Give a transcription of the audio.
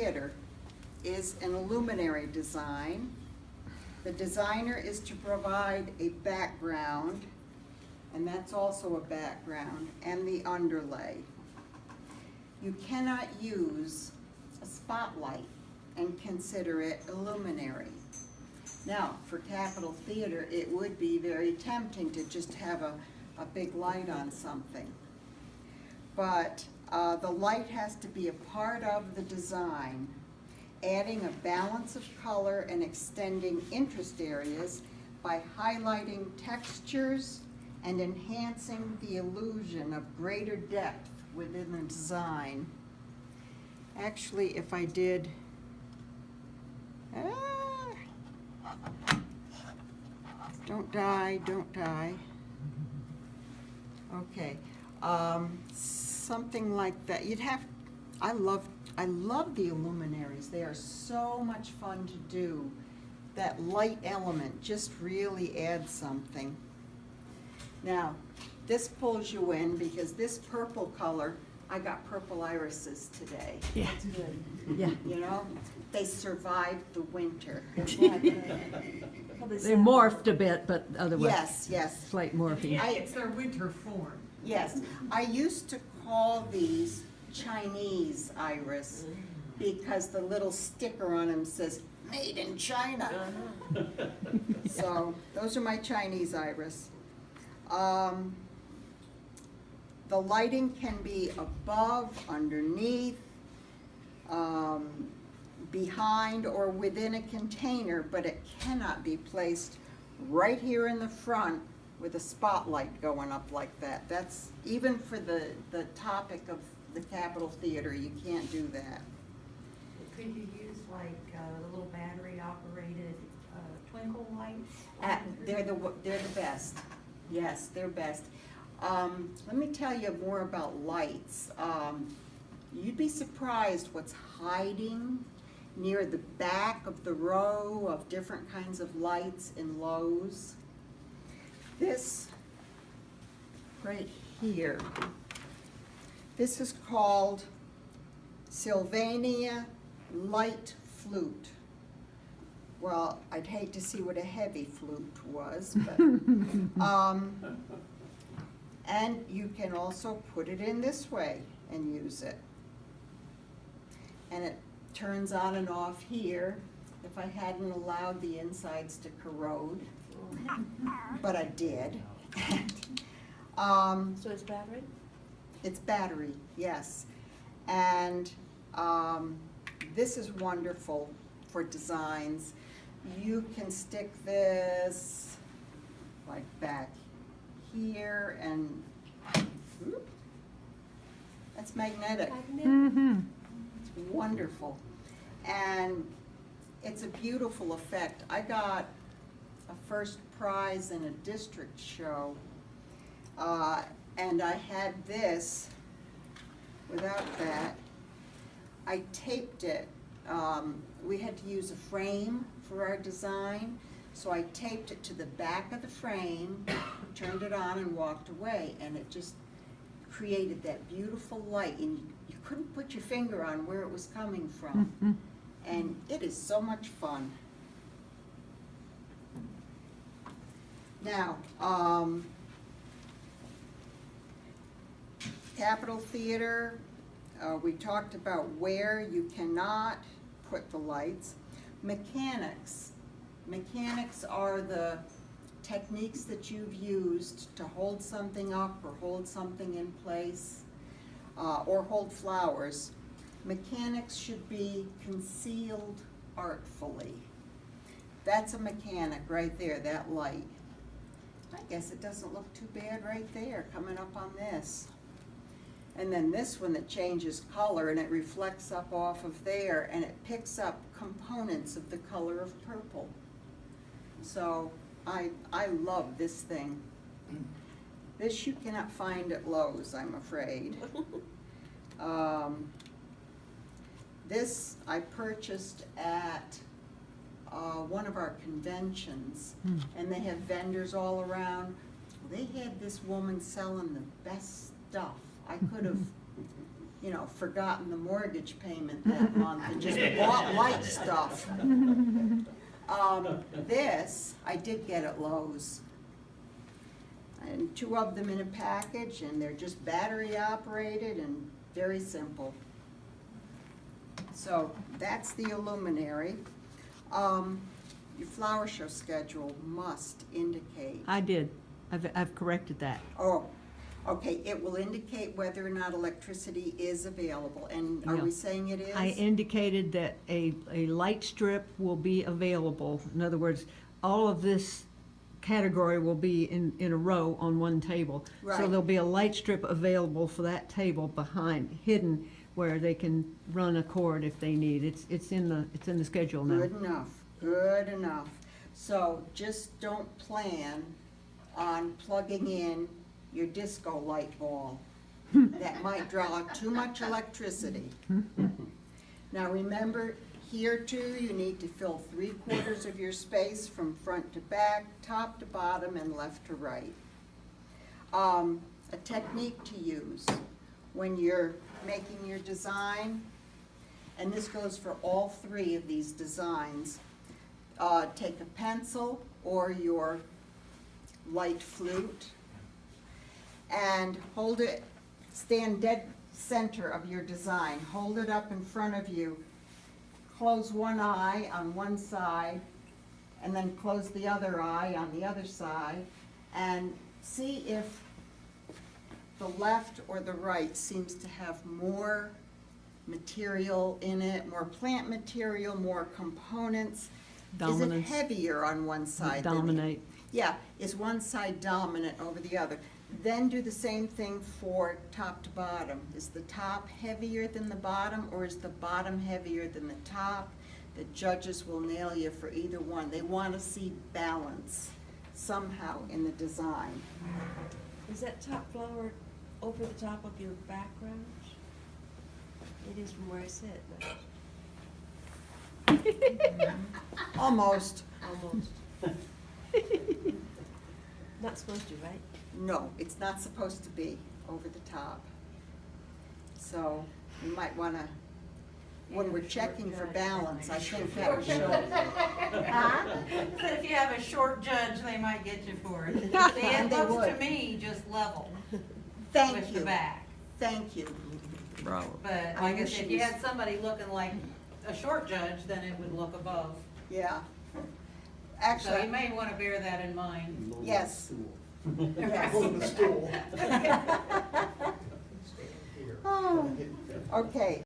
Theater is an luminary design. The designer is to provide a background, and that's also a background, and the underlay. You cannot use a spotlight and consider it a luminary. Now, for Capitol Theater, it would be very tempting to just have a big light on something. But the light has to be a part of the design, adding a balance of color and extending interest areas by highlighting textures and enhancing the illusion of greater depth within the design. Actually, if I did, don't die, don't die. Okay, something like that. You'd have, I love the illuminaries. They are so much fun to do. That light element just really adds something. Now, this pulls you in because this purple color, I got purple irises today. Yeah. That's good. Yeah. You know, they survived the winter. They morphed a bit, but otherwise. Yes, yes. Slight morphing. It's their winter form. Yes, I used to call these Chinese iris because the little sticker on them says, "Made in China." So, those are my Chinese iris. The lighting can be above, underneath, behind, or within a container, but it cannot be placed right here in the front with a spotlight going up like that. That's, even for the topic of the Capitol Theater, you can't do that. Could you use like the little battery operated twinkle lights? They're the best. Yes, they're best. Let me tell you more about lights. You'd be surprised what's hiding near the back of the row of different kinds of lights in Lowe's. This right here, this is called Sylvania Light Flute. Well, I'd hate to see what a heavy flute was, but and you can also put it in this way and use it. And it turns on and off here if I hadn't allowed the insides to corrode, but I did. So it's battery? It's battery, yes. And this is wonderful for designs. You can stick this like back here and whoop, that's magnetic. Mm-hmm. It's wonderful. And it's a beautiful effect. I got a first prize in a district show, and I had this without that. I taped it. We had to use a frame for our design, so I taped it to the back of the frame, turned it on and walked away, and it just created that beautiful light, and you couldn't put your finger on where it was coming from. Mm-hmm. And it is so much fun. Now, Capitol Theater, we talked about where you cannot put the lights. Mechanics. Mechanics are the techniques that you've used to hold something up or hold something in place, or hold flowers. Mechanics should be concealed artfully. That's a mechanic right there, that light. I guess it doesn't look too bad right there, coming up on this. And then this one that changes color and it reflects up off of there and it picks up components of the color of purple. So I love this thing. This you cannot find at Lowe's, I'm afraid. This I purchased at one of our conventions, and they have vendors all around. They had this woman selling the best stuff. I could have forgotten the mortgage payment that month and just bought light stuff. This, I did get at Lowe's. And 2 of them in a package, and they're just battery operated and very simple. So that's the illuminary. Your flower show schedule must indicate. I did. I've corrected that. Oh, okay, it will indicate whether or not electricity is available, and are Yeah. we saying it is? I indicated that a light strip will be available. In other words, all of this category will be in a row on one table. So Right. there'll be a light strip available for that table behind, hidden, where they can run a cord if they need. It's in the schedule now. Good enough, good enough. So just don't plan on plugging in your disco light ball. That might draw too much electricity. Now remember, here too, you need to fill 3/4 of your space from front to back, top to bottom, and left to right. A technique to use when you're making your design, and this goes for all 3 of these designs, take a pencil or your light flute and hold it, stand dead center of your design, hold it up in front of you, close one eye on one side, and then close the other eye on the other side, and see if the left or the right seems to have more material in it, more plant material, more components. Dominance. Is it heavier on one side than the Dominate. Yeah, is one side dominant over the other? Then do the same thing for top to bottom. Is the top heavier than the bottom, or is the bottom heavier than the top? The judges will nail you for either one. They want to see balance somehow in the design. Is that top flower over the top of your background? It is from where I sit, but Almost. almost. Not supposed to, right? No, it's not supposed to be over the top. So you might want to, when we're checking for balance, I think that would show. But if you have a short judge, they might get you for it. See, And it they looks to would. me just level Thank with you. the back. Thank you. Bravo. But I like I wish said, if it you was- had somebody looking like a short judge, then it would look above. Yeah. So Actually, you may want to bear that in mind. yes. Yes. On the stool. Oh, okay.